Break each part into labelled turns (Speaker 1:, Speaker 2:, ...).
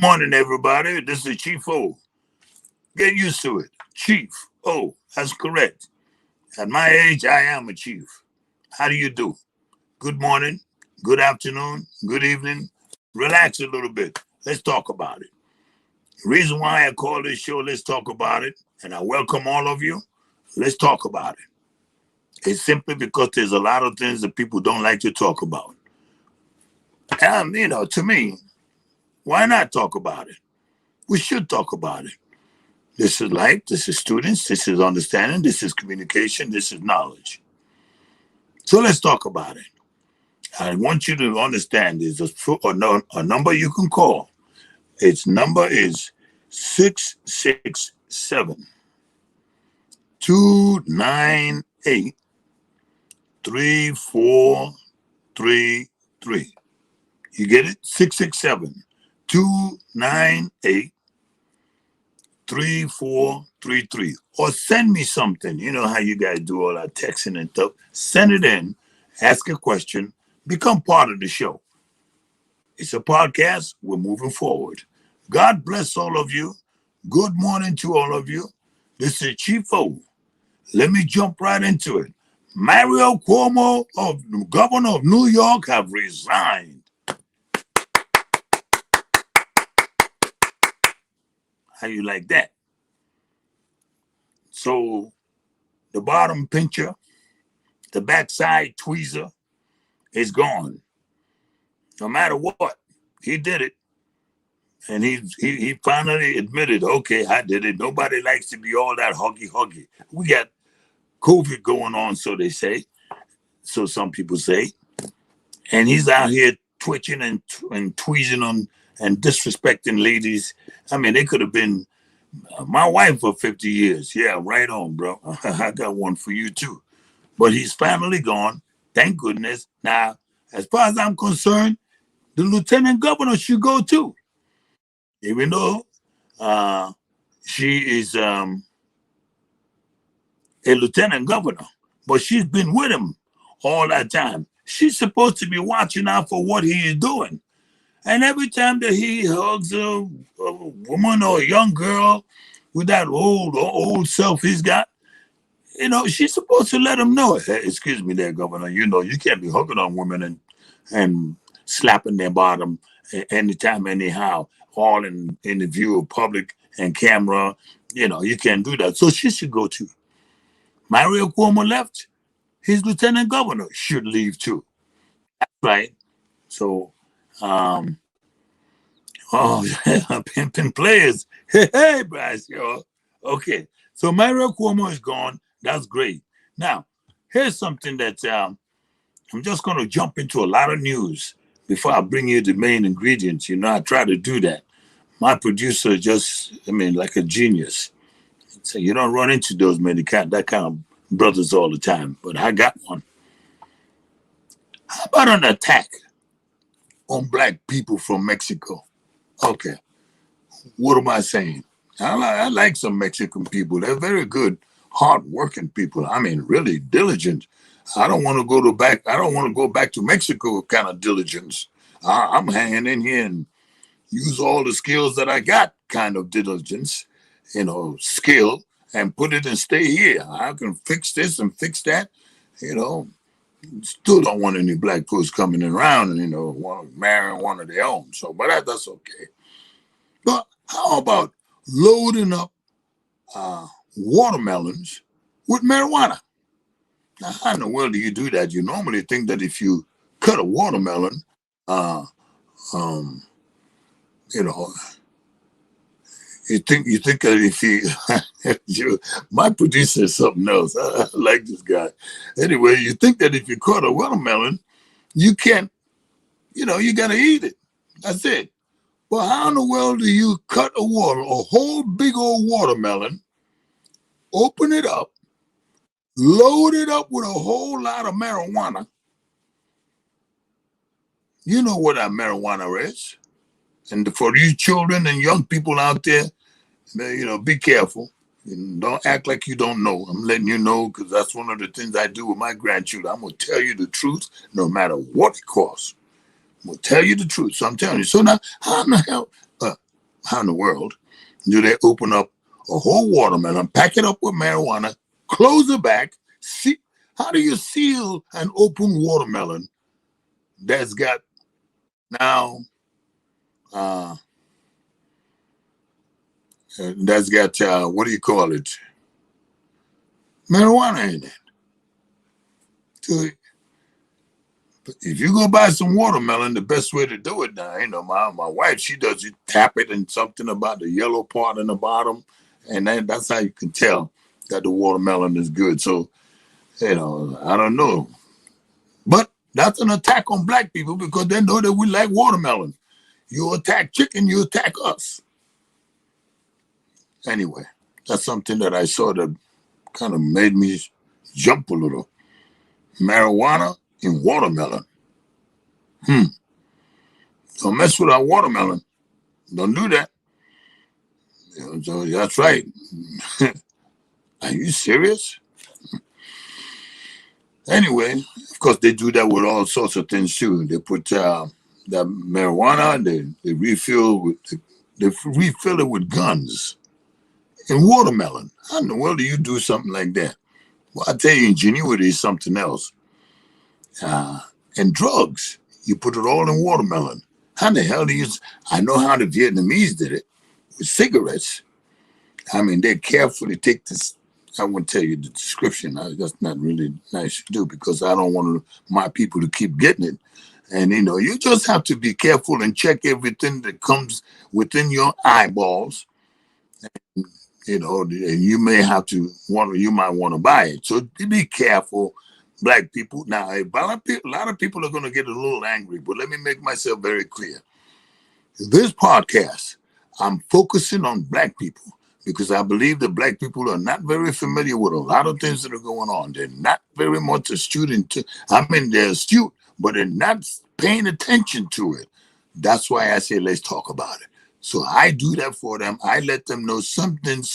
Speaker 1: morning, everybody. This is Chief O. Get used to it. Chief O. That's correct. At my age, I am a chief. How do you do? Good morning, good afternoon, good evening. Relax a little bit. Let's talk about it. The reason why I call this show Let's Talk About It, and I welcome all of you, let's talk about it. It's simply because there's a lot of things that people don't like to talk about. And, to me, why not talk about it? We should talk about it. This is life, this is students, this is understanding, this is communication, this is knowledge. So let's talk about it. I want you to understand there's a number you can call. Its number is 667 298 3433. You get it? 667 298 3433. Or send me something. You know how you guys do all that texting and stuff. Send it in, ask a question, become part of the show. It's a podcast. We're moving forward. God bless all of you. Good morning to all of you. This is Chief O. Let me jump right into it. Mario Cuomo, governor of New York, have resigned. How you like that? So the bottom pincher, the backside tweezer is gone. No matter what, he did it. And he finally admitted, okay, I did it. Nobody likes to be all that huggy. We got COVID going on, so they say. So some people say. And he's out here twitching and tweezing them and disrespecting ladies. I mean, they could have been my wife for 50 years. Yeah, right on, bro. I got one for you, too. But he's finally gone. Thank goodness. Now, as far as I'm concerned, the lieutenant governor should go, too. Even though she is a lieutenant governor, but she's been with him all that time. She's supposed to be watching out for what he is doing. And every time that he hugs a woman or a young girl with that old self he's got, she's supposed to let him know, hey, excuse me there, Governor, you can't be hugging on women and slapping their bottom anytime, anyhow, all in the view of public and camera. You can't do that. So she should go too. Mario Cuomo left. His lieutenant governor should leave too. That's right. So, pimping players. Hey, Bryce, yo. Okay. So Mario Cuomo is gone. That's great. Now, here's something that I'm just going to jump into a lot of news before I bring you the main ingredients. I try to do that. My producer like a genius. So you don't run into that kind of brothers all the time, but I got one. How about an attack on black people from Mexico? Okay. What am I saying? I like some Mexican people. They're very good, hard-working people. I mean, really diligent. I don't want to go back to Mexico kind of diligence. I'm hanging in here and use all the skills that I got kind of diligence, skill, and put it and stay here. I can fix this and fix that, Still don't want any black folks coming around and, marrying one of their own. So, but that's okay. But how about loading up watermelons with marijuana? Now, how in the world do you do that? You normally think that if you cut a watermelon, you think that if my producer is something else. I like this guy. Anyway, you think that if you cut a watermelon, you can't, you got to eat it. That's it. Well, how in the world do you cut a whole big old watermelon, open it up, load it up with a whole lot of marijuana? You know what that marijuana is. And for you children and young people out there, be careful. Don't act like you don't know. I'm letting you know because that's one of the things I do with my grandchildren. I'm going to tell you the truth no matter what it costs. I'm going to tell you the truth. So I'm telling you. So now, how in the hell, how in the world do they open up a whole watermelon, pack it up with marijuana, close the back? See, how do you seal an open watermelon that's got now that's got what do you call it? Marijuana in it. So if you go buy some watermelon, the best way to do it now, my wife, she does it, tap it and something about the yellow part in the bottom, and that's how you can tell that the watermelon is good. So, I don't know. But that's an attack on black people because they know that we like watermelon. You attack chicken, you attack us. Anyway, that's something that I saw that kind of made me jump a little. Marijuana in watermelon. Don't mess with our watermelon. Don't do that. So that's right. Are you serious? Anyway, of course, they do that with all sorts of things too. They put the marijuana, they refill it with guns and watermelon. How in the world do you do something like that? Well, I tell you, ingenuity is something else. And drugs, you put it all in watermelon. How the hell do you? I know how the Vietnamese did it with cigarettes. I mean, they carefully take this. I won't tell you the description. That's not really nice to do because I don't want my people to keep getting it. And, you just have to be careful and check everything that comes within your eyeballs. And, you may have to you might want to buy it. So be careful, black people. Now, a lot of people are going to get a little angry, but let me make myself very clear. This podcast, I'm focusing on black people, because I believe that black people are not very familiar with a lot of things that are going on. They're not very much astute they're astute, but they're not paying attention to it. That's why I say, let's talk about it. So I do that for them. I let them know some things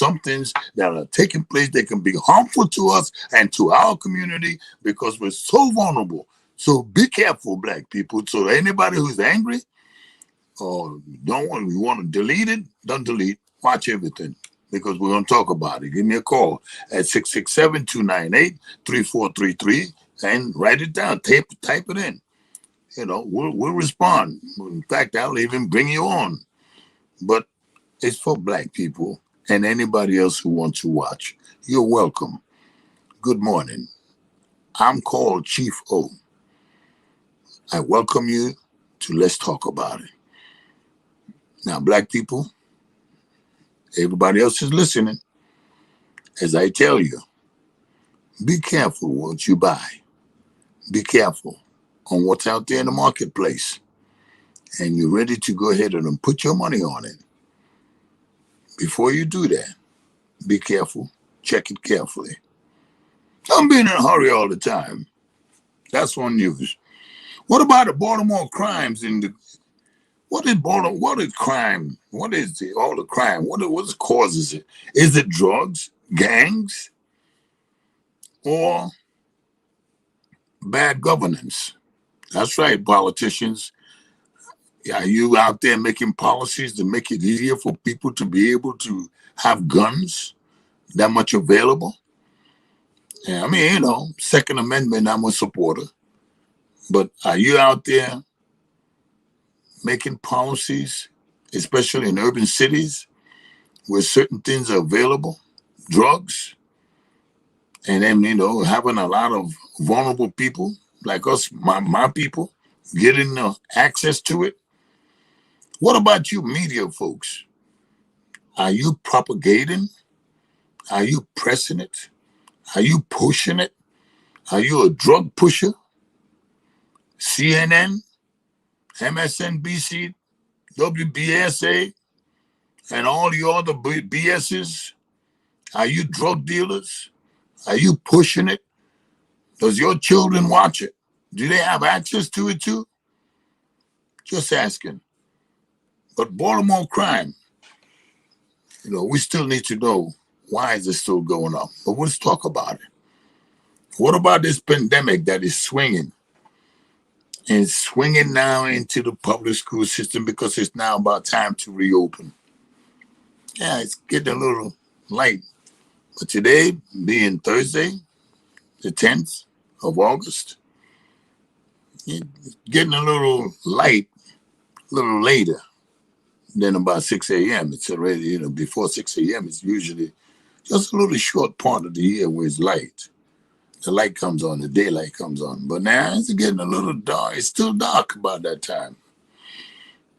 Speaker 1: that are taking place that can be harmful to us and to our community because we're so vulnerable. So be careful, black people. So anybody who's angry or you want to delete it, don't delete. Watch everything. Because we're going to talk about it. Give me a call at 667-298-3433 and write it down. Type it in. We'll respond. In fact, I'll even bring you on. But it's for black people and anybody else who wants to watch. You're welcome. Good morning. I'm called Chief O. I welcome you to Let's Talk About It. Now, black people, everybody else is listening. As I tell you, be careful what you buy. Be careful on what's out there in the marketplace. And you're ready to go ahead and put your money on it. Before you do that, be careful. Check it carefully. Don't be in a hurry all the time. That's on news. What about the Baltimore crimes what is crime? What is all the crime? What causes it? Is it drugs, gangs, or bad governance? That's right, politicians. Are you out there making policies to make it easier for people to be able to have guns that much available? Yeah, I mean, Second Amendment, I'm a supporter. But are you out there making policies, especially in urban cities, where certain things are available, drugs, and then, having a lot of vulnerable people like us, my people, getting access to it? What about you media folks? Are you propagating? Are you pressing it? Are you pushing it? Are you a drug pusher? CNN, MSNBC, WBSA, and all your other BSs? Are you drug dealers? Are you pushing it? Does your children watch it? Do they have access to it too? Just asking. But Baltimore crime, we still need to know why is it still going on. But let's talk about it. What about this pandemic that is swinging? And swinging now into the public school system because it's now about time to reopen. Yeah, it's getting a little light. But today, being Thursday, the 10th of August, it's getting a little light, a little later than about 6 a.m. It's already, before 6 a.m., it's usually just a little short part of the year where it's light. The light comes on, the daylight comes on. But now it's getting a little dark. It's still dark about that time.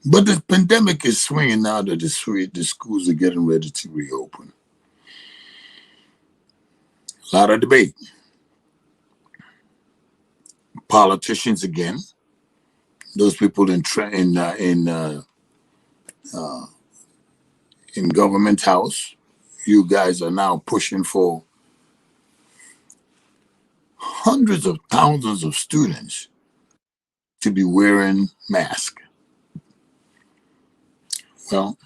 Speaker 1: But the pandemic is swinging now that the schools are getting ready to reopen. A lot of debate. Politicians again. Those people in government house. You guys are now pushing for hundreds of thousands of students to be wearing masks. Well,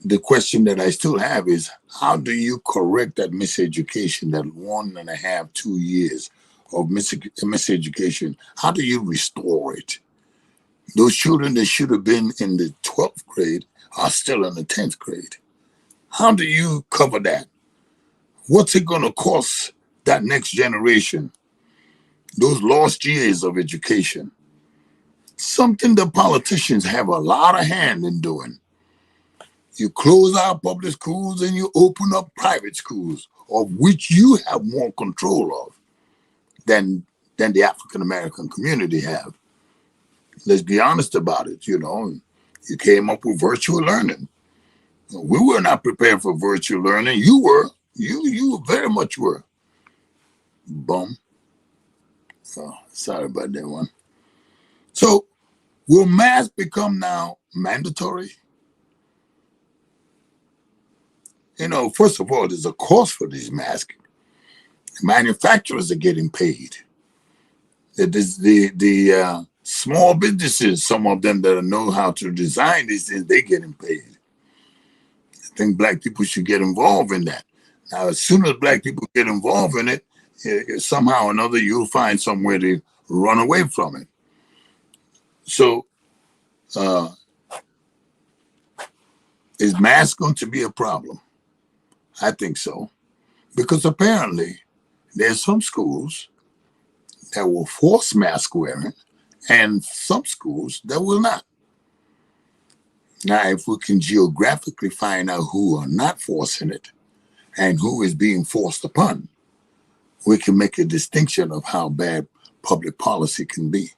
Speaker 1: the question that I still have is, how do you correct that miseducation, that 1.5, 2 years of miseducation? How do you restore it? Those children that should have been in the 12th grade are still in the 10th grade. How do you cover that? What's it going to cost that next generation? Those lost years of education. Something the politicians have a lot of hand in doing. You close our public schools and you open up private schools, of which you have more control of than the African American community have. Let's be honest about it. You came up with virtual learning. We were not prepared for virtual learning. You were. You very much were. Bum. Oh, sorry about that one. So, will masks become now mandatory? First of all, there's a cost for these masks. Manufacturers are getting paid. The small businesses, some of them that know how to design these things, they're getting paid. I think Black people should get involved in that. Now, as soon as Black people get involved in it, somehow or another, you'll find somewhere to run away from it. So, is mask going to be a problem? I think so. Because apparently, there's some schools that will force mask wearing and some schools that will not. Now, if we can geographically find out who are not forcing it and who is being forced upon, we can make a distinction of how bad public policy can be.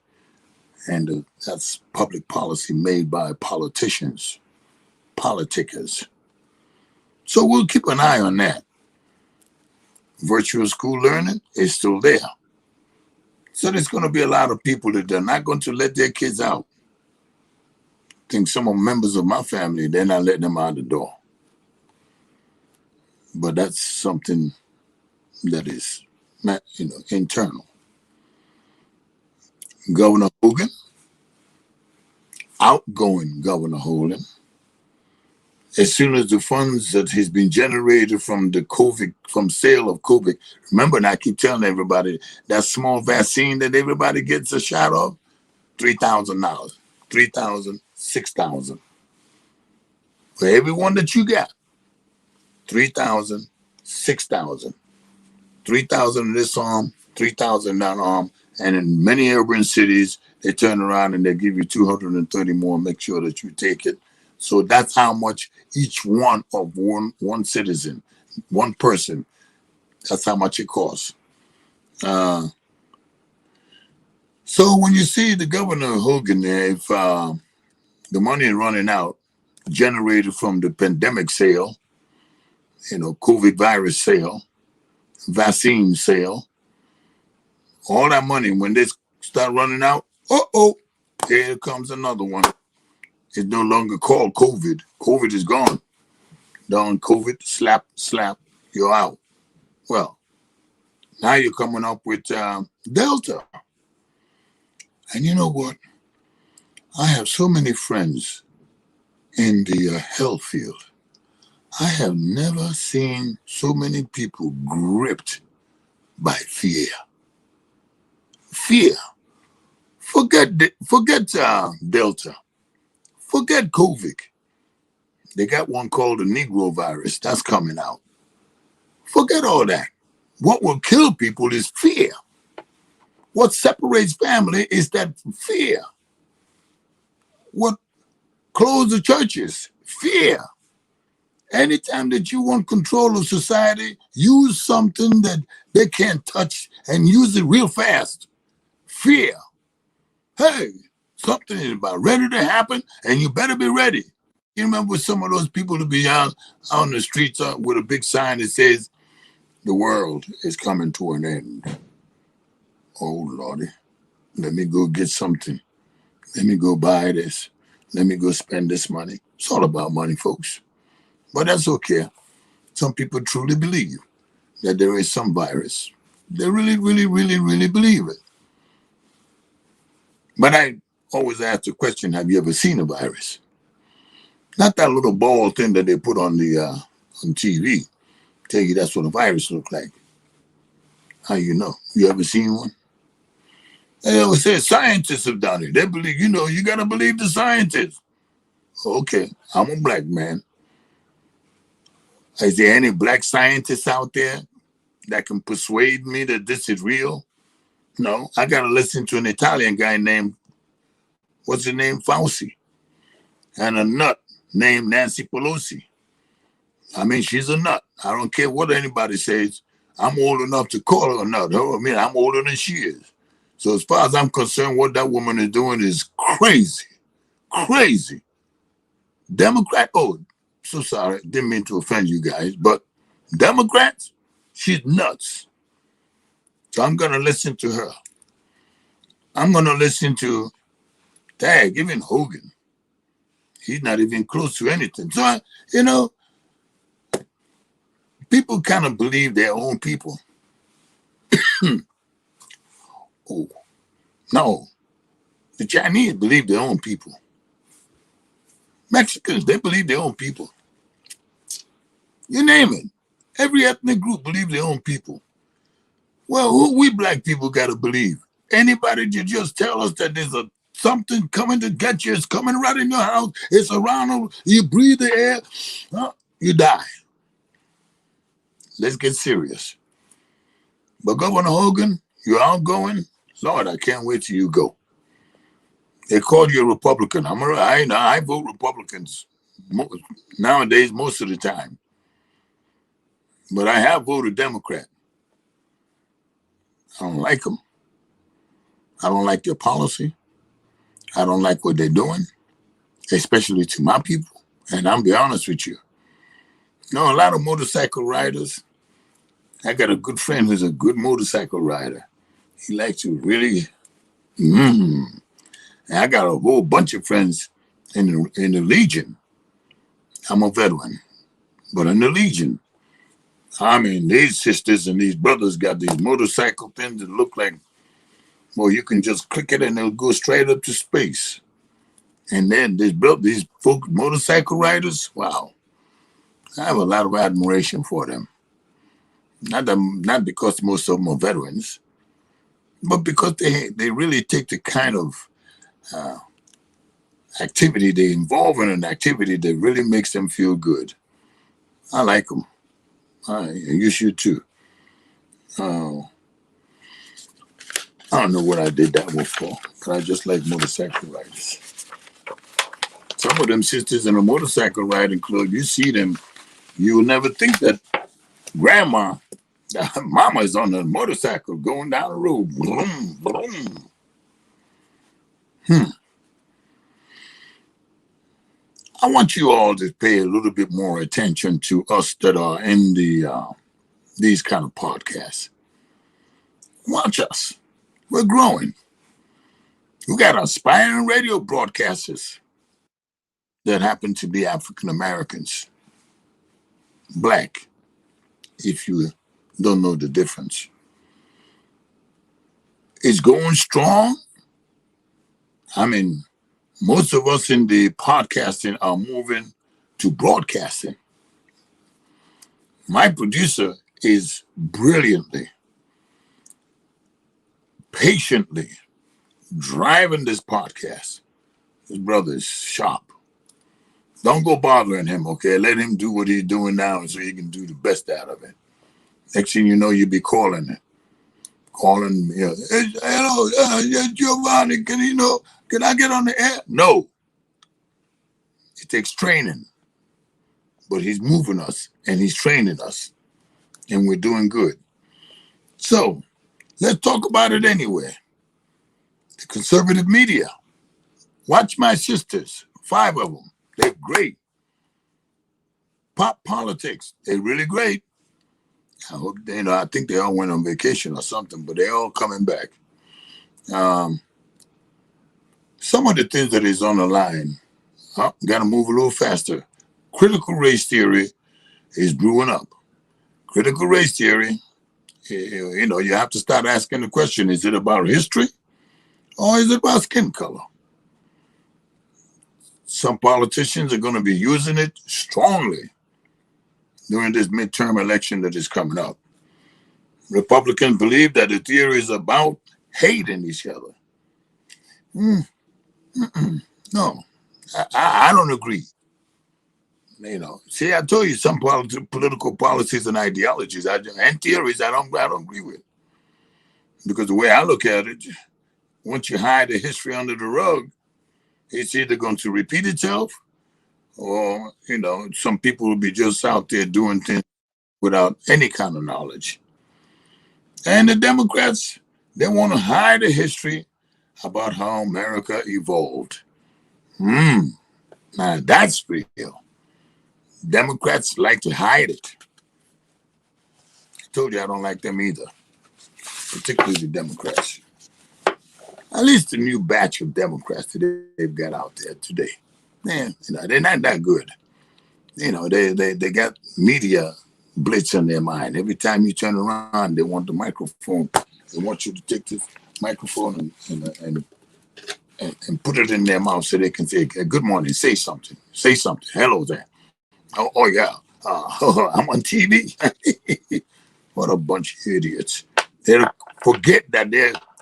Speaker 1: And that's public policy made by politicians, politicers. So we'll keep an eye on that. Virtual school learning is still there. So there's going to be a lot of people that are not going to let their kids out. I think some of members of my family, they're not letting them out the door. But that's something that is, internal. Governor Hogan, outgoing Governor Hogan, as soon as the funds that has been generated from from sale of COVID, remember, and I keep telling everybody, that small vaccine that everybody gets a shot of, $3,000, $3,000, $6,000. For every one that you got, $3,000, $6,000. $3,000 in this arm, $3,000 in that arm, and in many urban cities, they turn around and they give you 230 more. Make sure that you take it. So that's how much each one of one citizen, one person, that's how much it costs. So when you see the Governor Hogan there, if the money is running out, generated from the pandemic sale, COVID virus sale, vaccine sale, all that money, when they start running out, here comes another one. It's no longer called COVID. COVID is gone. Done COVID, slap, you're out. Well, now you're coming up with Delta. And you know what? I have so many friends in the health field. I have never seen so many people gripped by fear. Fear. Forget Delta. Forget COVID. They got one called the Negro virus. That's coming out. Forget all that. What will kill people is fear. What separates family is that fear. What closes the churches? Fear. Anytime that you want control of society, use something that they can't touch and use it real fast. Fear. Hey, something is about ready to happen, and you better be ready. You remember some of those people to be out on the streets with a big sign that says, "The world is coming to an end." Oh, Lordy, let me go get something. Let me go buy this. Let me go spend this money. It's all about money, folks. But that's okay. Some people truly believe that there is some virus. They really, really, really, really believe it. But I always ask the question, have you ever seen a virus? Not that little ball thing that they put on the on TV. Tell you that's what a virus looks like. How you know? You ever seen one? They always say scientists have done it. They believe, you got to believe the scientists. Okay, I'm a black man. Is there any black scientists out there that can persuade me that this is real? No, I got to listen to an Italian guy named, what's his name? Fauci. And a nut named Nancy Pelosi. I mean, she's a nut. I don't care what anybody says. I'm old enough to call her a nut. I mean, I'm older than she is. So as far as I'm concerned, what that woman is doing is crazy. Crazy. Democrat, oh, so sorry. Didn't mean to offend you guys, but Democrats, she's nuts. So I'm going to listen to her. I'm going to listen to, even Hogan. He's not even close to anything. So, people kind of believe their own people. Oh, no. The Chinese believe their own people. Mexicans, they believe their own people. You name it. Every ethnic group believes their own people. Well, who we black people got to believe? Anybody to just tell us that there's something coming to get you, it's coming right in your house, it's around, you breathe the air, you die. Let's get serious. But Governor Hogan, you're outgoing. Lord, I can't wait till you go. They called you a Republican. I vote Republicans nowadays most of the time. But I have voted Democrat. I don't like them. I don't like their policy. I don't like what they're doing, especially to my people. And I'll be honest with you. A lot of motorcycle riders. I got a good friend who's a good motorcycle rider. He likes to really, and I got a whole bunch of friends in the Legion. I'm a veteran, but in the Legion, I mean, these sisters and these brothers got these motorcycle things that look like, well, you can just click it and they'll go straight up to space. And then these folk motorcycle riders, wow. I have a lot of admiration for them. Not because most of them are veterans, but because they really take the kind of activity they involve in, an activity that really makes them feel good. I like them. You should too. I don't know what I did that one for, but I just like motorcycle riders. Some of them sisters in a motorcycle riding club, you see them, you'll never think that mama is on a motorcycle going down the road. Vroom, vroom. I want you all to pay a little bit more attention to us that are in these kind of podcasts. Watch us. We're growing. We got aspiring radio broadcasters that happen to be African Americans, black, if you don't know the difference. It's going strong. I mean, most of us in the podcasting are moving to broadcasting. My producer is brilliantly, patiently driving this podcast. His brother is sharp. Don't go bothering him, okay? Let him do what he's doing now so he can do the best out of it. Next thing you know, you'll be calling him. Calling, hey, hello, Giovanni, can I get on the air? No. It takes training. But he's moving us and he's training us. And we're doing good. So, let's talk about it anyway. The conservative media. Watch my sisters, 5 of them. They're great. Pop politics, they're really great. I hope I think they all went on vacation or something, but they're all coming back. Some of the things that is on the line, got to move a little faster. Critical race theory is brewing up. Critical race theory, you have to start asking the question, is it about history or is it about skin color? Some politicians are going to be using it strongly during this midterm election that is coming up. Republicans believe that the theory is about hating each other. No, I don't agree. See, I told you some political policies and ideologies and theories I don't agree with. Because the way I look at it, once you hide the history under the rug, it's either going to repeat itself or, some people will be just out there doing things without any kind of knowledge. And the Democrats, they want to hide the history about how America evolved. Now that's real. Democrats like to hide it. I told you I don't like them either, particularly the Democrats. At least the new batch of Democrats that they've got out there today. Man, they're not that good. They got media blitz on their mind. Every time you turn around, they want the microphone. They want you to take this microphone and put it in their mouth so they can say, good morning, say something. Say something. Hello there. Oh yeah. I'm on TV. What a bunch of idiots. They forget that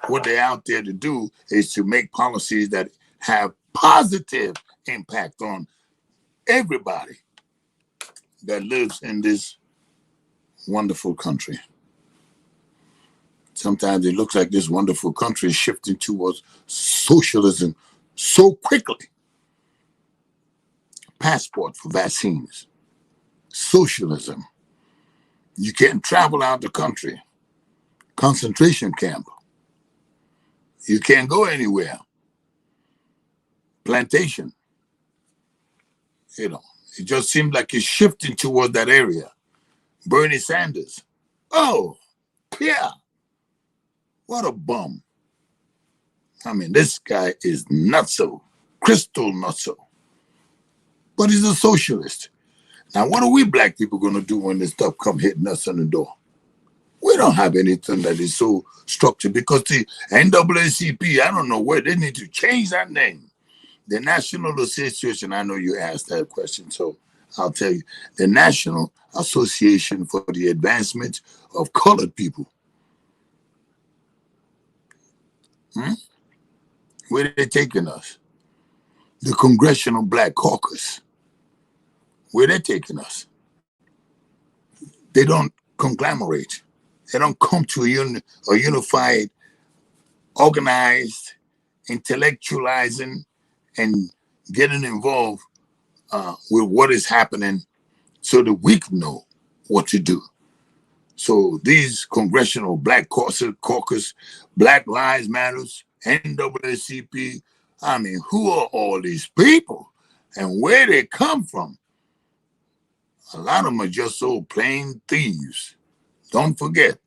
Speaker 1: what they're out there to do is to make policies that have positive impact on everybody that lives in this wonderful country. Sometimes it looks like this wonderful country is shifting towards socialism so quickly. Passport for vaccines. Socialism. You can't travel out the country. Concentration camp. You can't go anywhere. Plantation. It just seems like it's shifting toward that area. Bernie Sanders. Oh, yeah. What a bum. I mean, this guy is nutso, crystal nutso. But he's a socialist. Now, what are we black people going to do when this stuff come hitting us on the door? We don't have anything that is so structured because the NAACP, I don't know where, they need to change that name. The National Association, I know you asked that question, so I'll tell you. The National Association for the Advancement of Colored People. Where are they taking us? The Congressional Black Caucus. Where they taking us? They don't conglomerate. They don't come to a unified, organized, intellectualizing, and getting involved with what is happening so that we can know what to do. So these Congressional Black Caucus, Black Lives Matters, NAACP, I mean, who are all these people and where they come from? A lot of them are just so plain thieves. Don't forget,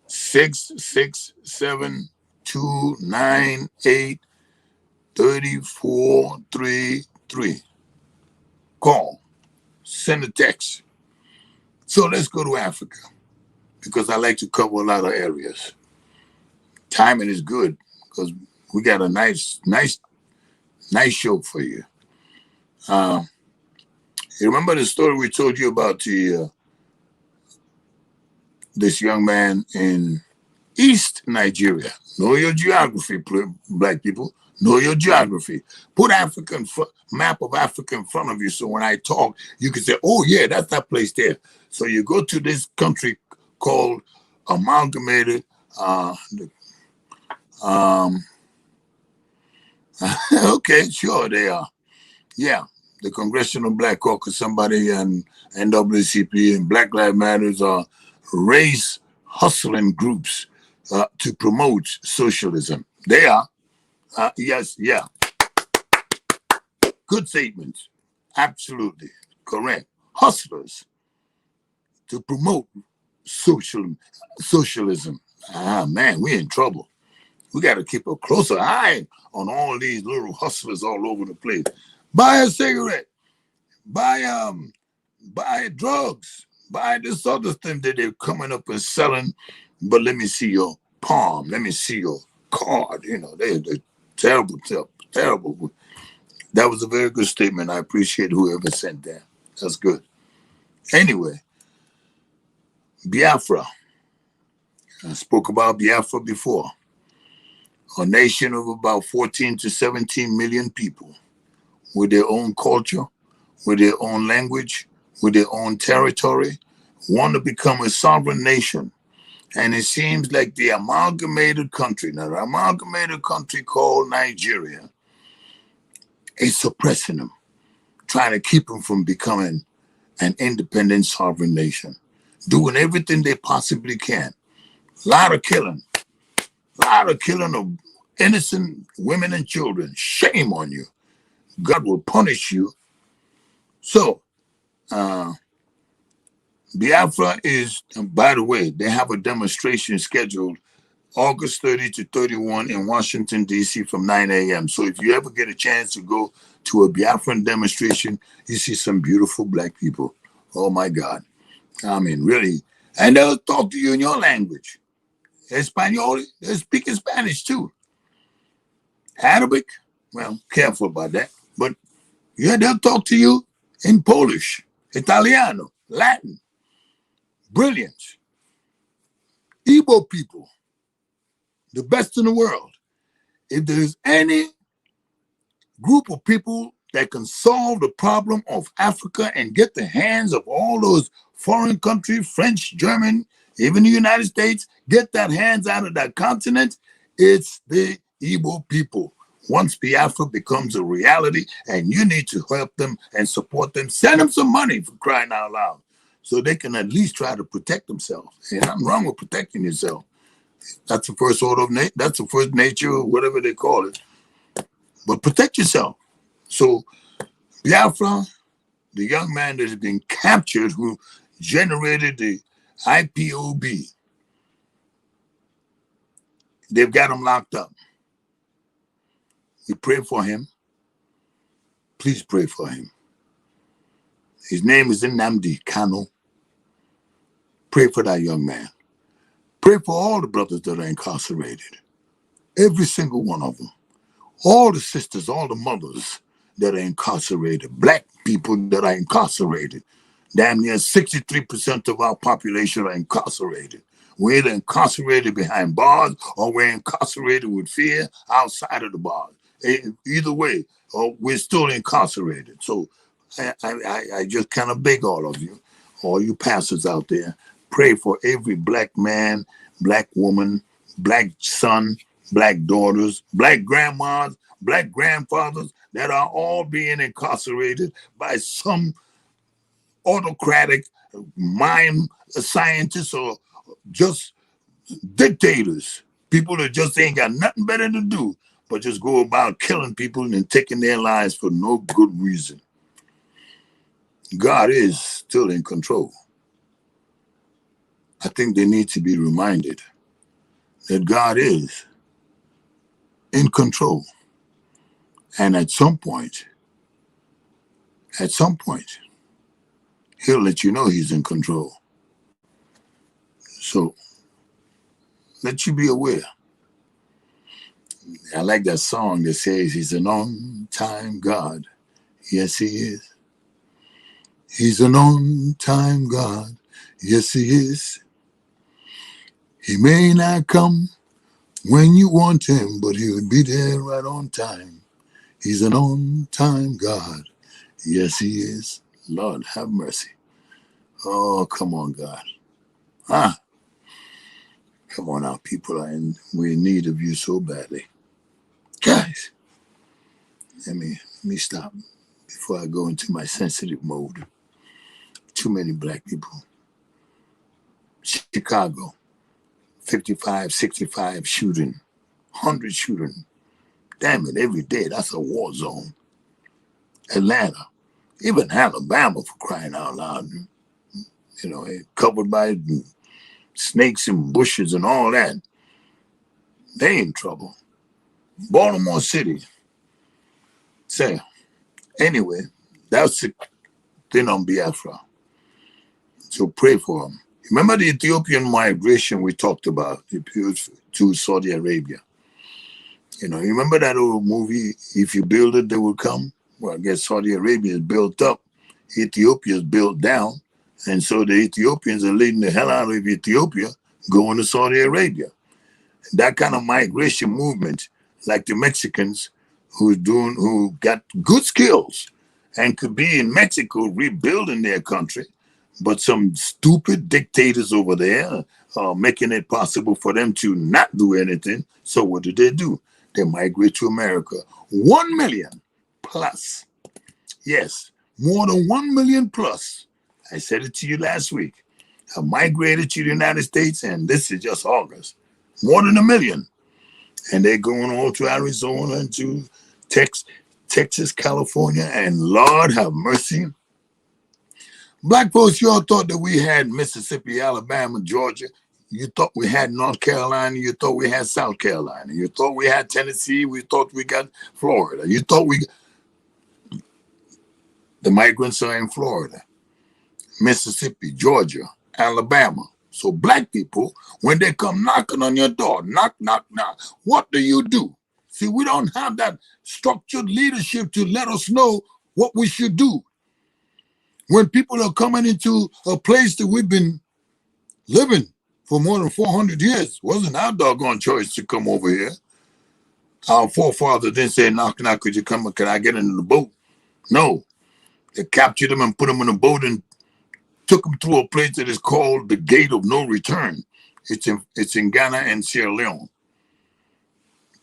Speaker 1: 667-298-3433. Call, send a text. So let's go to Africa because I like to cover a lot of areas. Timing is good because we got a nice show for you. You remember the story we told you about this young man in East Nigeria? Know your geography, black people. Know your geography. Put map of Africa in front of you, so when I talk, you can say, "Oh yeah, that's that place there." So you go to this country called Amalgamated. Um, okay, sure they are. Yeah, the Congressional Black Caucus, somebody, and NAACP and Black Lives Matters are race hustling groups to promote socialism. They are. Yes, yeah. Good statements. Absolutely correct. Hustlers to promote socialism. Ah, man, we're in trouble. We got to keep a closer eye on all these little hustlers all over the place. Buy a cigarette. Buy drugs. Buy this other thing that they're coming up and selling. But let me see your palm. Let me see your card. You know, they're terrible, terrible. That was a very good statement. I appreciate whoever sent that. That's good. Anyway, Biafra. I spoke about Biafra before. A nation of about 14 to 17 million people with their own culture, with their own language, with their own territory, want to become a sovereign nation. And it seems like the amalgamated country, now the amalgamated country called Nigeria, is suppressing them, trying to keep them from becoming an independent sovereign nation, doing everything they possibly can. A lot of killing of innocent women and children. Shame on you. God will punish you. So, Biafra is, by the way, they have a demonstration scheduled August 30 to 31 in Washington, D.C. from 9 a.m. So if you ever get a chance to go to a Biafran demonstration, you see some beautiful black people. Oh, my God. I mean, really. And they'll talk to you in your language. Espanol, they're speaking Spanish, too. Arabic, well, careful about that. But, yeah, they'll talk to you in Polish, Italiano, Latin. Brilliant. Igbo people, the best in the world. If there's any group of people that can solve the problem of Africa and get the hands of all those foreign countries, French, German, even the United States, get that hands out of that continent, it's the Igbo people. Once Biafra becomes a reality and you need to help them and support them, send them some money, for crying out loud, so they can at least try to protect themselves. And nothing wrong with protecting yourself. That's the first order of that's the first nature, whatever they call it. But protect yourself. So Biafra, the young man that has been captured who generated the IPOB, they've got him locked up. We pray for him. Please pray for him. His name is Nnamdi Kanu. Pray for that young man. Pray for all the brothers that are incarcerated. Every single one of them. All the sisters, all the mothers that are incarcerated. Black people that are incarcerated. Damn near 63% of our population are incarcerated. We're either incarcerated behind bars or we're incarcerated with fear outside of the bars. Either way, we're still incarcerated. So I just kind of beg all of you, all you pastors out there, pray for every black man, black woman, black son, black daughters, black grandmas, black grandfathers that are all being incarcerated by some autocratic mind scientists or just dictators, people that just ain't got nothing better to do but just go about killing people and taking their lives for no good reason. God is still in control. I think they need to be reminded that God is in control. And at some point, he'll let you know he's in control. So let you be aware. I like that song that says he's an on-time God. Yes, he is. He's an on-time God. Yes, he is. He may not come when you want him, but he'll be there right on time. He's an on-time God. Yes, he is. Lord, have mercy. Oh, come on, God. Ah, come on, our people are we're in need of you so badly. Guys, let me stop before I go into my sensitive mode. Too many black people. Chicago, 55, 65 shooting, 100 shooting. Damn it, every day. That's a war zone. Atlanta, even Alabama, for crying out loud. You know, covered by snakes and bushes and all that. They in trouble. Baltimore City. So, anyway, that's the thing on Biafra. So pray for them. Remember the Ethiopian migration we talked about to Saudi Arabia? You know, you remember that old movie, If You Build It, They Will Come? Well, I guess Saudi Arabia is built up. Ethiopia is built down. And so the Ethiopians are leading the hell out of Ethiopia going to Saudi Arabia. That kind of migration movement, like the Mexicans who got good skills and could be in Mexico rebuilding their country, but some stupid dictators over there are making it possible for them to not do anything. So what do? They migrate to America. 1 million plus. Yes, more than 1 million plus. I said it to you last week. Have migrated to the United States, and this is just August. More than 1 million. And they're going all to Arizona and to Texas, California, and Lord have mercy. Black folks, you all thought that we had Mississippi, Alabama, Georgia. You thought we had North Carolina. You thought we had South Carolina. You thought we had Tennessee. We thought we got Florida. You thought the migrants are in Florida, Mississippi, Georgia, Alabama. So black people, when they come knocking on your door, knock, knock, knock, what do? See, we don't have that structured leadership to let us know what we should do. When people are coming into a place that we've been living for more than 400 years, wasn't our doggone choice to come over here. Our forefathers didn't say, knock, knock, could you come, can I get into the boat? No. They captured them and put them in a boat and took them through a place that is called the Gate of No Return. It's in Ghana and Sierra Leone.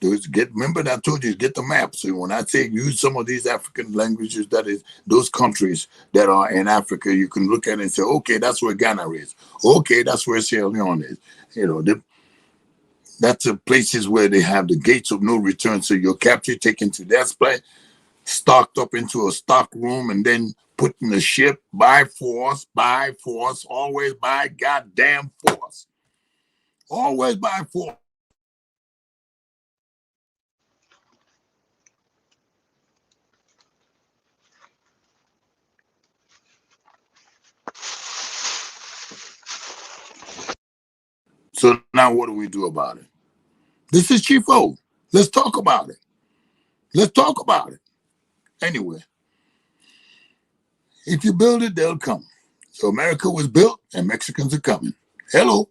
Speaker 1: Remember that I told you to get the map. So when I say use some of these African languages, that is those countries that are in Africa, you can look at it and say, okay, that's where Ghana is. Okay, that's where Sierra Leone is. You know, that's the places where they have the gates of no return. So you're captured, taken to that place, stocked up into a stock room, and then put in the ship by force, always by goddamn force. Always by force. So now what do we do about it? This is Chief O. Let's talk about it. Let's talk about it. Anyway, if you build it, they'll come. So America was built and Mexicans are coming. Hello.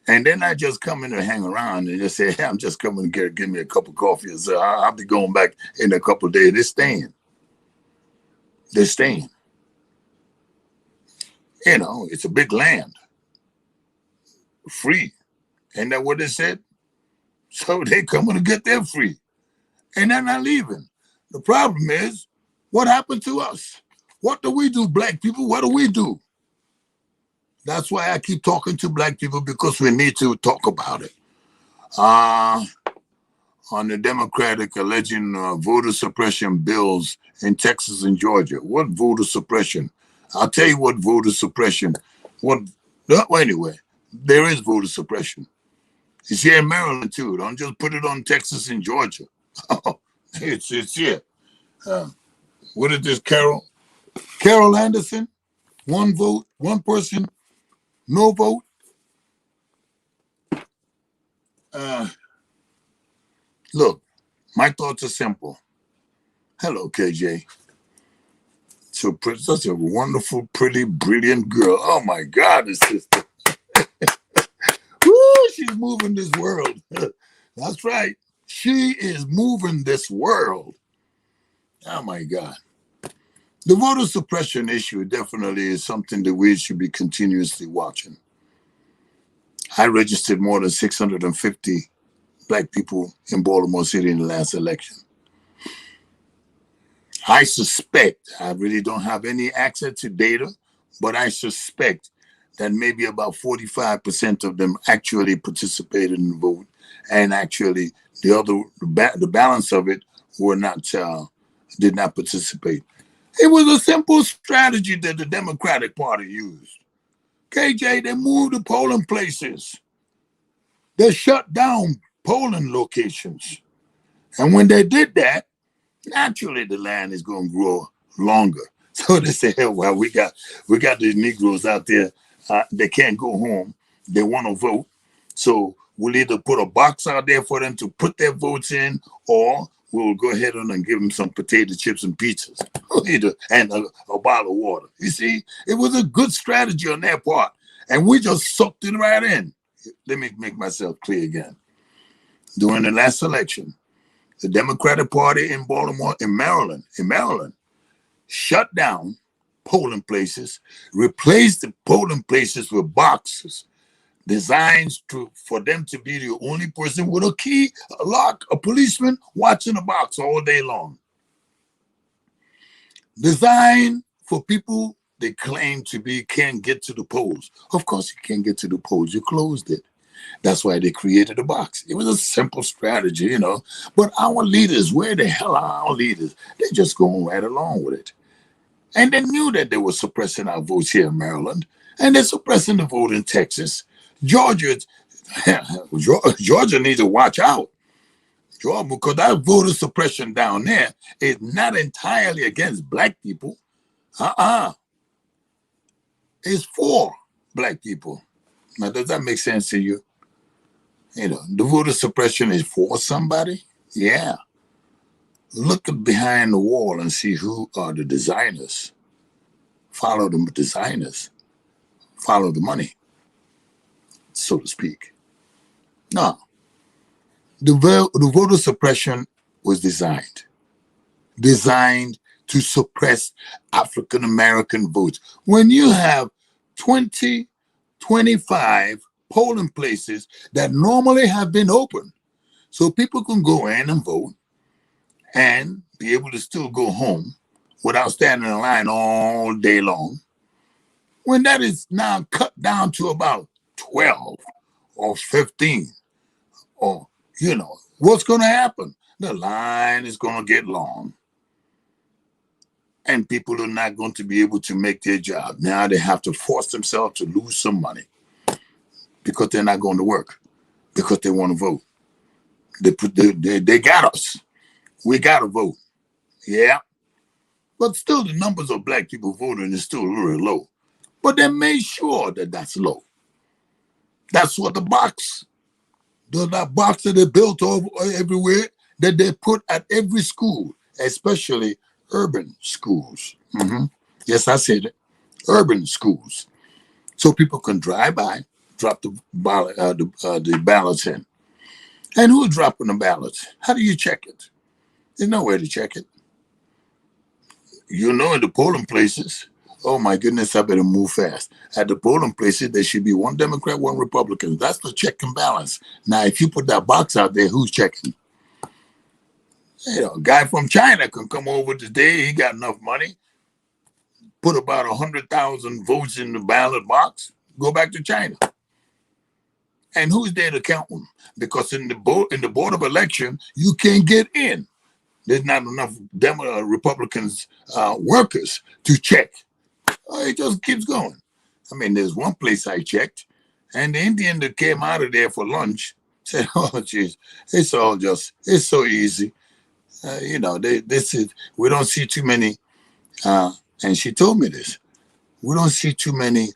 Speaker 1: And they're not just coming to hang around and just say, hey, I'm just coming to give me a cup of coffee. So I'll be going back in a couple of days. They're staying. They're staying. You know, it's a big land. Free. Ain't that what they said? So they coming to get their free. And they're not leaving. The problem is, what happened to us? What do we do, black people? What do we do? That's why I keep talking to black people, because we need to talk about it. On the Democratic alleging voter suppression bills in Texas and Georgia. What voter suppression? I'll tell you what voter suppression. Anyway, there is voter suppression. It's here in Maryland too. Don't just put it on Texas and Georgia. It's here. What is this, Carol? Carol Anderson, one vote, one person, no vote. Look, my thoughts are simple. Hello, KJ. So such a wonderful, pretty, brilliant girl. Oh my God, this sister. Woo, she's moving this world. That's right. She is moving this world. Oh my God. The voter suppression issue definitely is something that we should be continuously watching. I registered more than 650 Black people in Baltimore City in the last election. I suspect, I really don't have any access to data, but I suspect that maybe about 45% of them actually participated in the vote, and actually the balance of it were not did not participate. It was a simple strategy that the Democratic Party used. KJ, they moved the polling places. They shut down polling locations. And when they did that, naturally the land is going to grow longer. So they say, hey, well, we got these Negroes out there. They can't go home. They want to vote. So we'll either put a box out there for them to put their votes in, or we'll go ahead and give them some potato chips and pizzas and a bottle of water. You see, it was a good strategy on their part. And we just sucked it right in. Let me make myself clear again. During the last election, the Democratic Party in Baltimore, in Maryland, shut down polling places, replaced the polling places with boxes designed for them to be the only person with a key, a lock, a policeman watching the box all day long. Designed for people they claim to be can't get to the polls. Of course you can't get to the polls. You closed it. That's why they created a box. It was a simple strategy, you know. But our leaders, where the hell are our leaders? They're just going right along with it. And they knew that they were suppressing our votes here in Maryland, and they're suppressing the vote in Texas. Georgia needs to watch out. Georgia, because that voter suppression down there is not entirely against Black people. It's for Black people. Now, does that make sense to you? You know, the voter suppression is for somebody? Yeah. Look behind the wall and see who are the designers. Follow the designers. Follow the money, so to speak. No. The voter suppression was designed to suppress African American votes. When you have 20, 25 polling places that normally have been open, so people can go in and vote and be able to still go home without standing in line all day long, when that is now cut down to about 12 or 15, or, you know, what's going to happen? The line is going to get long. And people are not going to be able to make their job. Now they have to force themselves to lose some money because they're not going to work, because they want to vote. They got us. We got to vote. Yeah. But still, the numbers of Black people voting is still really low. But they made sure that that's low. That's what that box that they built over everywhere, that they put at every school, especially urban schools. Yes, I said it. Urban schools. So people can drive by, drop the ballots in. And who's dropping the ballots? How do you check it? There's no way to check it. You know, in the polling places, oh my goodness, I better move fast. At the polling places, there should be one Democrat, one Republican. That's the check and balance. Now, if you put that box out there, who's checking? You know, a guy from China can come over today. He got enough money, put about 100,000 votes in the ballot box, go back to China. And who's there to count them? Because in the board of election, you can't get in. There's not enough Republicans, workers to check. It just keeps going. I mean, there's one place I checked, and the Indian that came out of there for lunch said, "Oh, geez, it's so easy. You know, we don't see too many." And she told me this: we don't see too many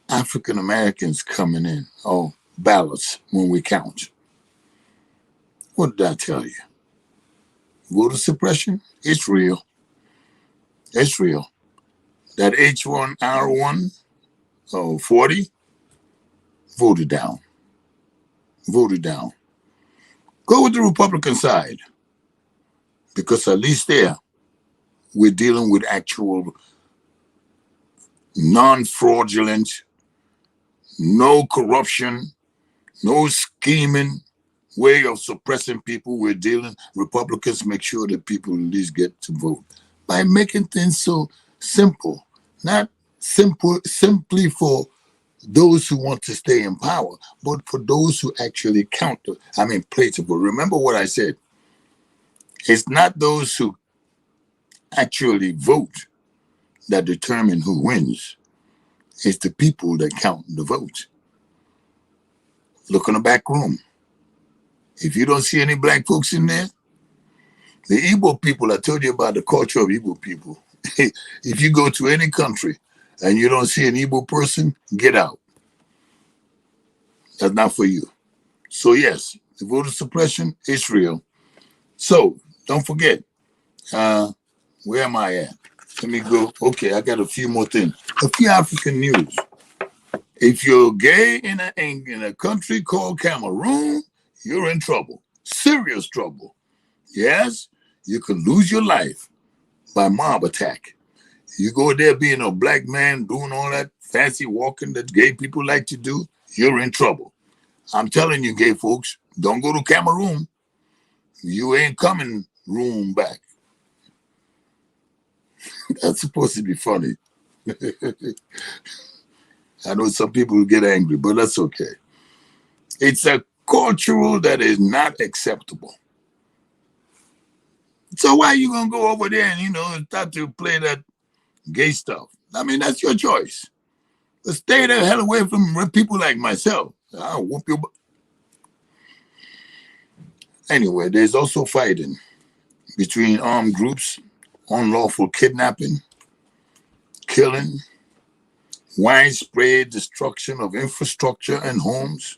Speaker 1: African Americans coming in, ballots when we count. What did I tell you? Voter suppression, it's real. It's real. That H1R1 40 voted down. voted down. Go with the Republican side, because at least there we're dealing with actual non-fraudulent, no corruption, no scheming way of suppressing people. We're dealing, Republicans make sure that people at least get to vote by making things so simple, not simply for those who want to stay in power, but for those who actually play to vote. Remember what I said. It's not those who actually vote that determine who wins. It's the people that count the vote. Look in the back room. If you don't see any black folks in there, the Igbo people, I told you about the culture of Igbo people. If you go to any country and you don't see an Igbo person, get out. That's not for you. So yes, the voter suppression is real. So don't forget, where am I at? Let me go. Okay, I got a few more things. A few African news. If you're gay in a country called Cameroon, you're in trouble. Serious trouble. Yes, you could lose your life by mob attack. You go there being a black man doing all that fancy walking that gay people like to do, you're in trouble. I'm telling you, gay folks, don't go to Cameroon. You ain't coming room back. That's supposed to be funny. I know some people will get angry, but that's okay. It's a cultural that is not acceptable. So why are you going to go over there and, start to play that gay stuff? I mean, that's your choice. But stay the hell away from people like myself. I'll whoop you. Anyway, there's also fighting between armed groups, unlawful kidnapping, killing, widespread destruction of infrastructure and homes.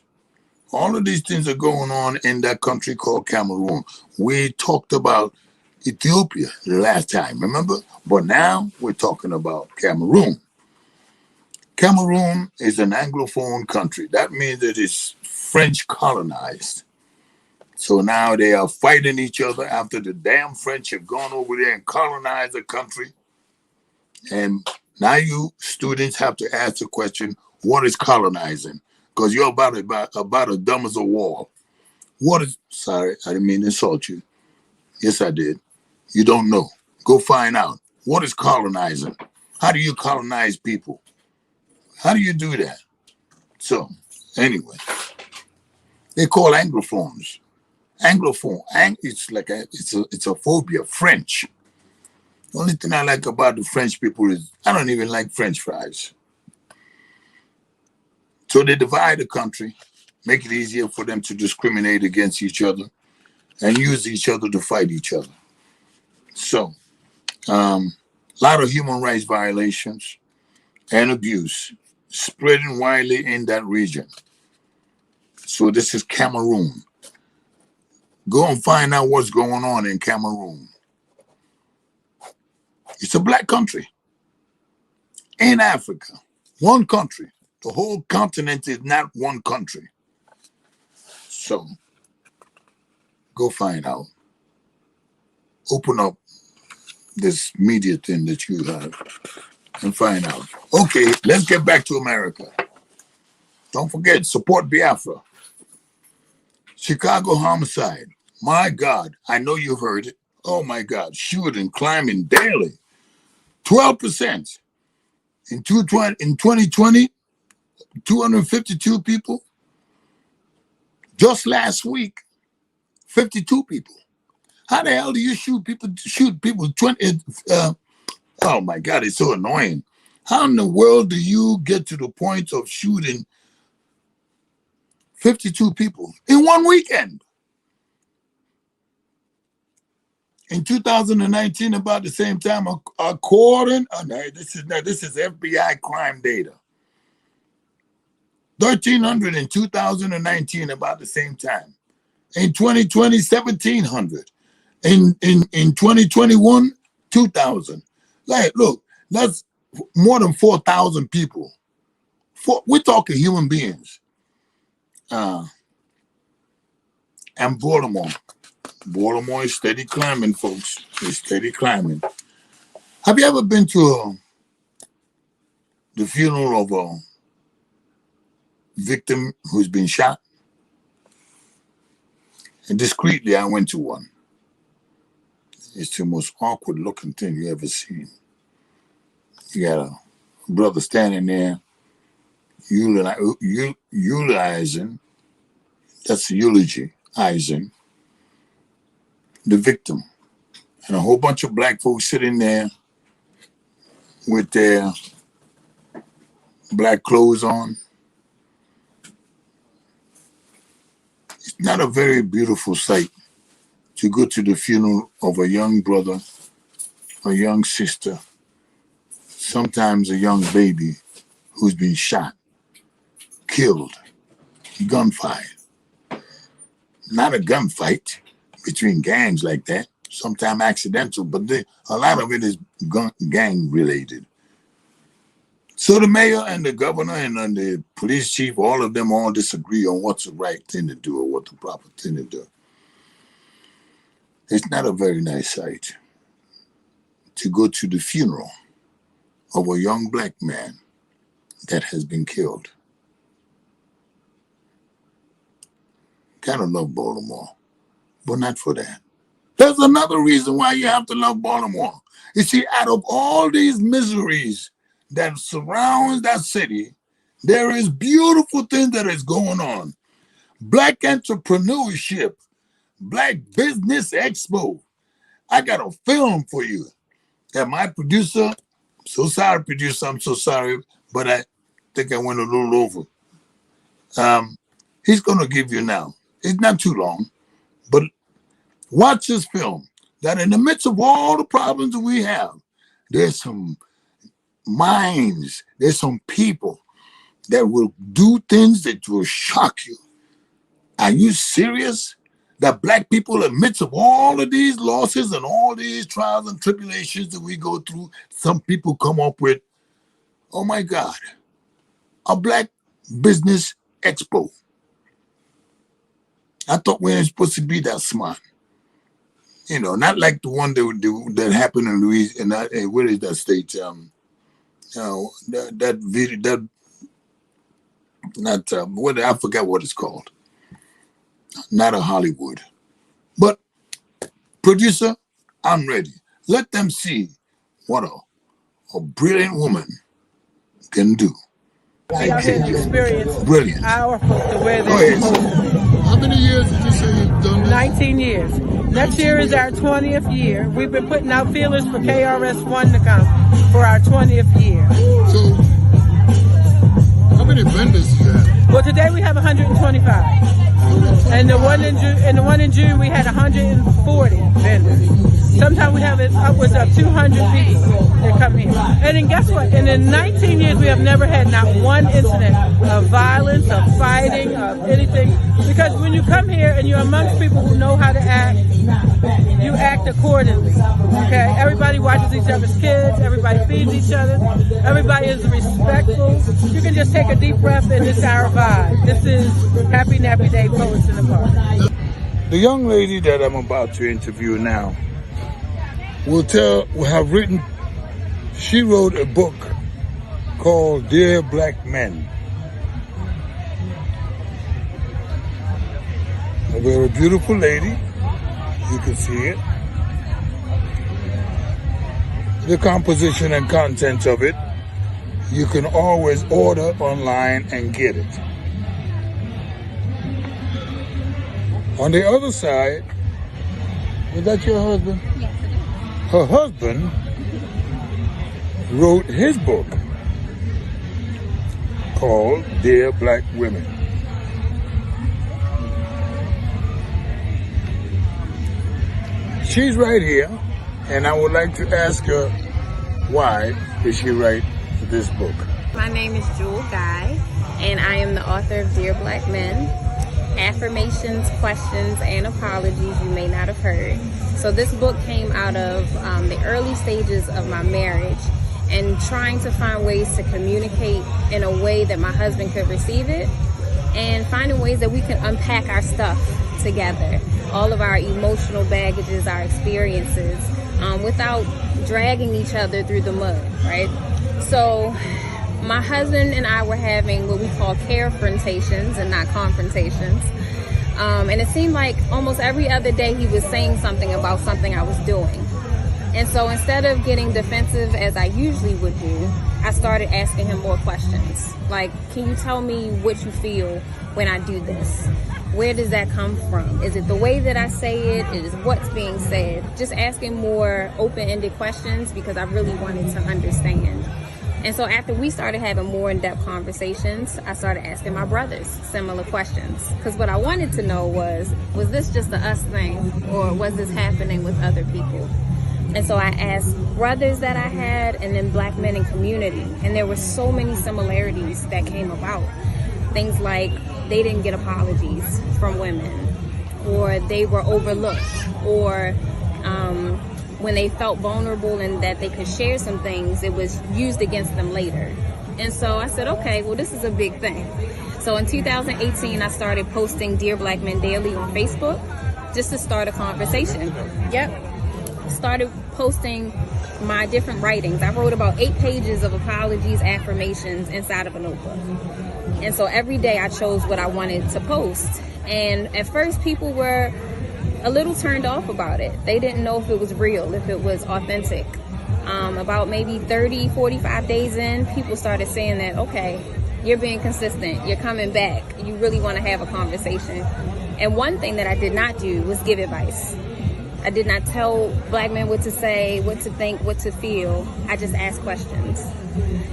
Speaker 1: All of these things are going on in that country called Cameroon. We talked about Ethiopia the last time, remember? But now we're talking about Cameroon. Cameroon is an Anglophone country. That means that it's French colonized. So now they are fighting each other after the damn French have gone over there and colonized the country. And now you students have to ask the question, what is colonizing? Because you're about as dumb as a wall. Sorry, I didn't mean to insult you. Yes, I did. You don't know. Go find out. What is colonizing? How do you colonize people? How do you do that? So, anyway, they call Anglophones. Anglophone, it's a phobia, French. The only thing I like about the French people is I don't even like French fries. So they divide the country, make it easier for them to discriminate against each other and use each other to fight each other. So, a lot of human rights violations and abuse spreading widely in that region. So this is Cameroon. Go and find out what's going on in Cameroon. It's a black country in Africa, one country. The whole continent is not one country. So go find out. Open up this media thing that you have and find out. Okay, let's get back to America. Don't forget, support Biafra. Chicago homicide. My God, I know you've heard it. Oh my God, shooting, climbing daily. 12%. In 2020, 252 people. Just last week, 52 people. How the hell do you shoot people 20? Oh my God, it's so annoying. How in the world do you get to the point of shooting 52 people in one weekend? In 2019, about the same time, this is FBI crime data. 1,300 in 2019, about the same time. In 2020, 1,700. In 2021, 2,000. Like, look, that's more than 4,000 people. We're talking human beings. And Baltimore. Baltimore is steady climbing, folks. It's steady climbing. Have you ever been to the funeral of a victim who's been shot? And discreetly, I went to one. It's the most awkward looking thing you ever seen. You got a brother standing there eulogizing, that's eulogizing the victim. And a whole bunch of black folks sitting there with their black clothes on. It's not a very beautiful sight to go to the funeral of a young brother, a young sister, sometimes a young baby who's been shot, killed, gunfight. Not a gunfight between gangs like that, sometimes accidental, but a lot of it is gang related. So the mayor and the governor and the police chief, all of them all disagree on what's the right thing to do or what the proper thing to do. It's not a very nice sight to go to the funeral of a young black man that has been killed. Gotta love Baltimore, but not for that. There's another reason why you have to love Baltimore. You see, out of all these miseries that surrounds that city, there is beautiful things that is going on. Black entrepreneurship, Black Business Expo. I got a film for you that my producer, so sorry, producer, I'm so sorry, but I think I went a little over. He's going to give you now. It's not too long, but watch this film that in the midst of all the problems that we have, there's some minds, there's some people that will do things that will shock you. Are you serious? That black people, in the midst of all of these losses and all these trials and tribulations that we go through, some people come up with, oh my God, a Black Business Expo. I thought we weren't supposed to be that smart. You know, not like the one that happened in Louisiana. Where is that state? I forgot what it's called. Not a Hollywood. But producer, I'm ready. Let them see what a brilliant woman can do.
Speaker 2: Y'all can experience
Speaker 1: Brilliant.
Speaker 2: Our folks the way they're supposed to.
Speaker 1: How many years did you say you've done this?
Speaker 2: 19 years. Next year is our 20th year. We've been putting out feelers for KRS-One to come for our 20th year.
Speaker 1: So, how many vendors do you have?
Speaker 2: Well, today we have 125. And the one in June we had 140 vendors. Sometimes we have upwards of 200 people that come here. And then guess what? And in 19 years we have never had not one incident of violence, of fighting, of anything. Because when you come here and you're amongst people who know how to act, you act accordingly. Okay? Everybody watches each other's kids. Everybody feeds each other. Everybody is respectful. You can just take a deep breath and it's our vibe. This is Happy Nappy Day Poets in the Park.
Speaker 1: The young lady that I'm about to interview now she wrote a book called Dear Black Men. A very beautiful lady. You can see it. The composition and content of it, you can always order online and get it. On the other side, is that your husband?
Speaker 3: Yes, it is.
Speaker 1: Her husband wrote his book called Dear Black Women. She's right here, and I would like to ask her, why did she write this book?
Speaker 3: My name is Jewel Guy, and I am the author of Dear Black Men, Affirmations, Questions, and Apologies You May Not Have Heard. So this book came out of the early stages of my marriage and trying to find ways to communicate in a way that my husband could receive it and finding ways that we can unpack our stuff together, all of our emotional baggages, our experiences, without dragging each other through the mud, right? So my husband and I were having what we call carefrontations and not confrontations. And it seemed like almost every other day he was saying something about something I was doing. And so instead of getting defensive as I usually would do, I started asking him more questions. Like, can you tell me what you feel when I do this? Where does that come from? Is it the way that I say it? Is what's being said? Just asking more open-ended questions because I really wanted to understand. And so after we started having more in-depth conversations, I started asking my brothers similar questions. Because what I wanted to know was this just a us thing, or was this happening with other people? And so I asked brothers that I had and then black men in community. And there were so many similarities that came about. Things like they didn't get apologies from women, or they were overlooked, or when they felt vulnerable and that they could share some things, it was used against them later. And so I said, okay, well, this is a big thing. So in 2018, I started posting Dear Black Men Daily on Facebook just to start a conversation. Started posting my different writings. I wrote about 8 pages of apologies, affirmations inside of a notebook. And so every day I chose what I wanted to post. And at first people were a little turned off about it. They didn't know if it was real, if it was authentic. About maybe 30, 45 days in, people started saying that, okay, you're being consistent, you're coming back, you really want to have a conversation. And one thing that I did not do was give advice. I did not tell black men what to say, what to think, what to feel. I just asked questions.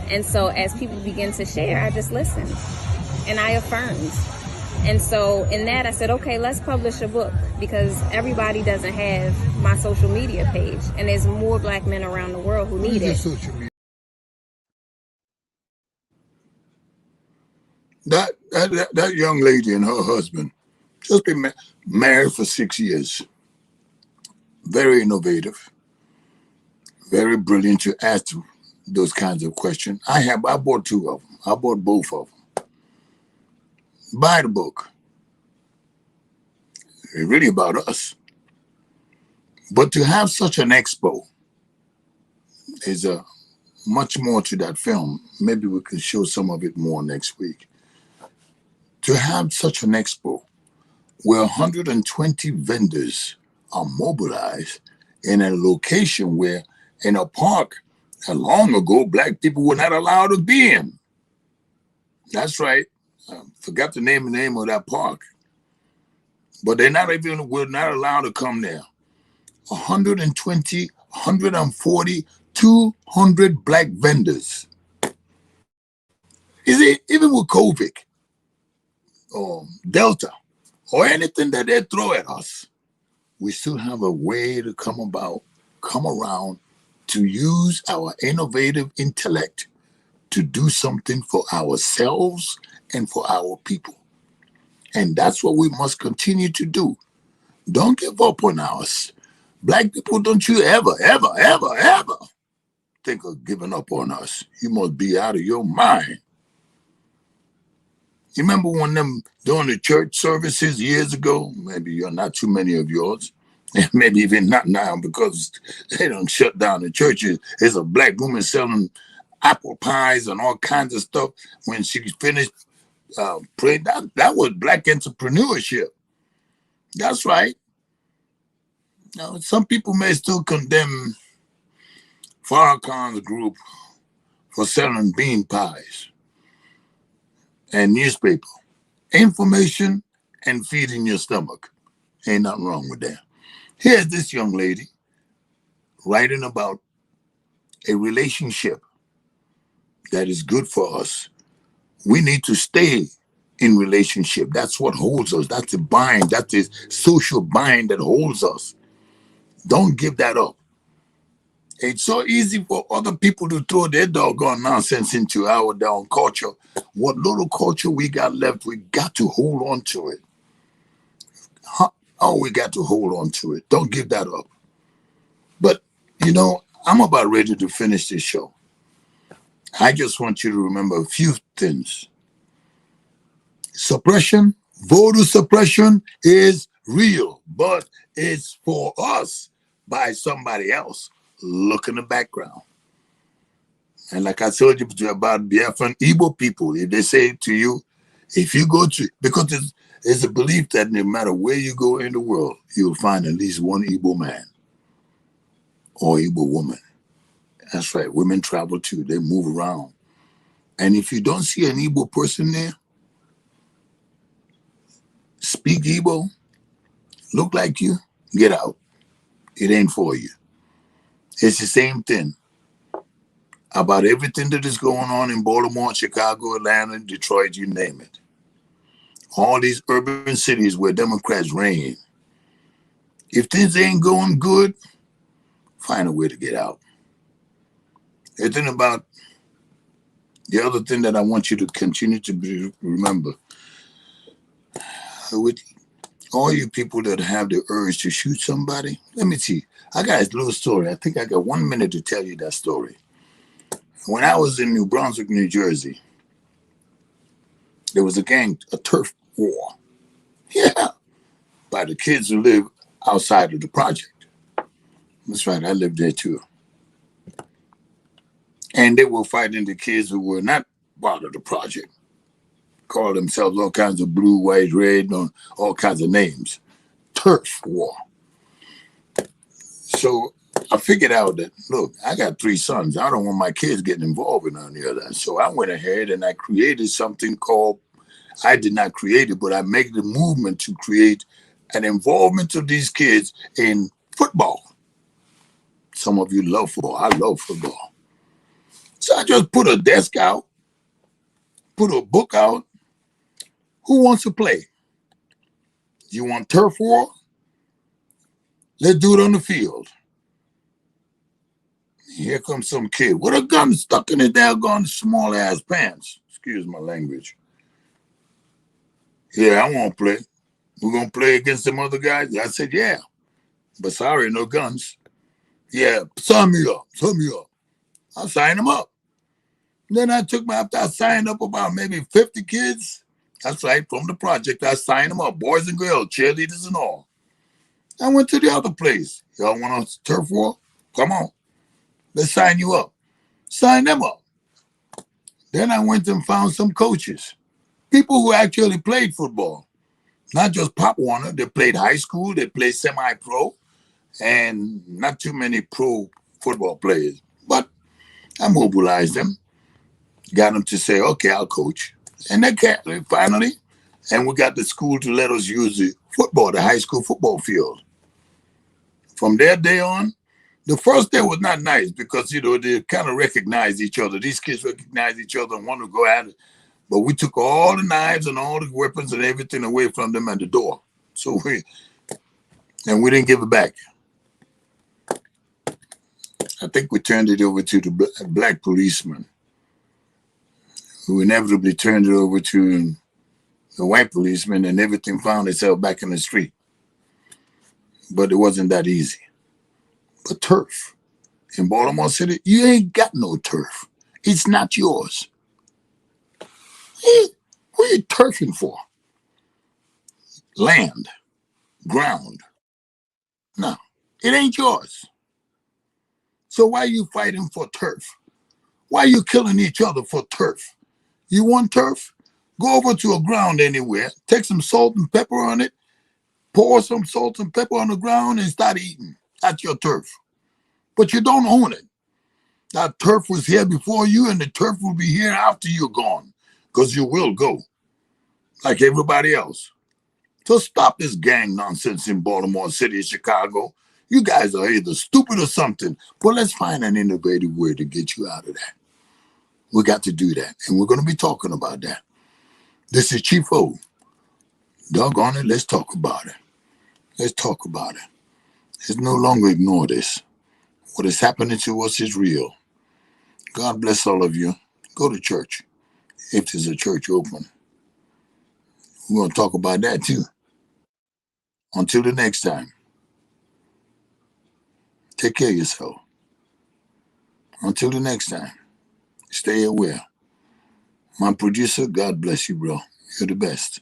Speaker 3: And so as people began to share, I just listened and I affirmed. And so in that I said, okay, let's publish a book, because everybody doesn't have my social media page, and there's more black men around the world who need it.
Speaker 1: That young lady and her husband just been married for 6 years. Very innovative, very brilliant to ask those kinds of questions. I bought 2 of them. I bought both of them. Buy the book. It's really about us. But to have such an expo is much more to that film. Maybe we can show some of it more next week. To have such an expo where 120 vendors are mobilized in a location where, in a park, long ago, black people were not allowed to be in. That's right. Forgot the name of that park. But we're not allowed to come there. 120, 140, 200 black vendors. Is it even with COVID or Delta or anything that they throw at us? We still have a way to come around to use our innovative intellect to do something for ourselves and for our people. And that's what we must continue to do. Don't give up on us. Black people, don't you ever think of giving up on us. You must be out of your mind. You remember when them during the church services years ago? Maybe you're not too many of yours. Maybe even not now, because they don't shut down the churches. There's a black woman selling apple pies and all kinds of stuff. When she finished praying, that was black entrepreneurship. That's right. Now, some people may still condemn Farrakhan's group for selling bean pies and newspaper. Information and feeding your stomach. Ain't nothing wrong with that. Here's this young lady writing about a relationship that is good for us. We need to stay in relationship. That's what holds us. That's the bind. That's the social bind that holds us. Don't give that up. It's so easy for other people to throw their doggone nonsense into our down culture. What little culture we got left, we got to hold on to it. Oh, we got to hold on to it. Don't give that up. But, I'm about ready to finish this show. I just want you to remember a few things. Suppression, voter suppression is real, but it's for us by somebody else. Look in the background. And like I told you about Biafran Igbo people, if they say to you, if you go to, because it's a belief that no matter where you go in the world, you'll find at least one Igbo man or Igbo woman. That's right. Women travel too. They move around. And if you don't see an Igbo person there, speak Igbo, look like you, get out. It ain't for you. It's the same thing about everything that is going on in Baltimore, Chicago, Atlanta, Detroit, you name it. All these urban cities where Democrats reign. If things ain't going good, find a way to get out. The thing about the other thing that I want you to continue to remember, with all you people that have the urge to shoot somebody, let me see. I got a little story. I think I got 1 minute to tell you that story. When I was in New Brunswick, New Jersey, there was a turf war. Yeah. By the kids who live outside of the project. That's right, I lived there too. And they were fighting the kids who were not part of the project. Called themselves all kinds of blue, white, red, all kinds of names. Turf war. So I figured out that, look, I got 3 sons. I don't want my kids getting involved in any of that. So I went ahead and I created something called, I did not create it, but I made the movement to create an involvement of these kids in football. Some of you love football. I love football. So I just put a desk out, put a book out. Who wants to play? You want turf war? Let's do it on the field. Here comes some kid with a gun stuck in his daggone small ass pants. Excuse my language. Yeah, I won't play. We're going to play against some other guys? I said, yeah. But sorry, no guns. Yeah, sign me up. Sign me up. I signed them up. Then after I signed up about maybe 50 kids, that's right, from the project, I signed them up, boys and girls, cheerleaders and all. I went to the other place. Y'all want a turf war? Come on. Let's sign you up. Sign them up. Then I went and found some coaches, people who actually played football, not just Pop Warner. They played high school, they played semi-pro, and not too many pro football players. But I mobilized them, got them to say, okay, I'll coach. And they can't, finally, and we got the school to let us use the high school football field. From that day on, the first day was not nice because, they kind of recognized each other. These kids recognized each other and wanted to go at it. But we took all the knives and all the weapons and everything away from them at the door. So we didn't give it back. I think we turned it over to the black policeman, who inevitably turned it over to the white policeman, and everything found itself back in the street. But it wasn't that easy. But turf in Baltimore City, you ain't got no turf. It's not yours. What are you turfing for? Land, ground. No, it ain't yours. So why are you fighting for turf? Why are you killing each other for turf? You want turf? Go over to a ground anywhere, take some salt and pepper on it, pour some salt and pepper on the ground and start eating. That's your turf. But you don't own it. That turf was here before you, and the turf will be here after you're gone, because you will go, like everybody else. So stop this gang nonsense in Baltimore City, Chicago. You guys are either stupid or something, but let's find an innovative way to get you out of that. We got to do that, and we're going to be talking about that. This is Chief O. Doggone it, let's talk about it. Let's talk about it. Let's no longer ignore this. What is happening to us is real. God bless all of you. Go to church, if there's a church open. We're going to talk about that too. Until the next time, take care of yourself. Until the next time, stay aware. My producer, God bless you, bro. You're the best.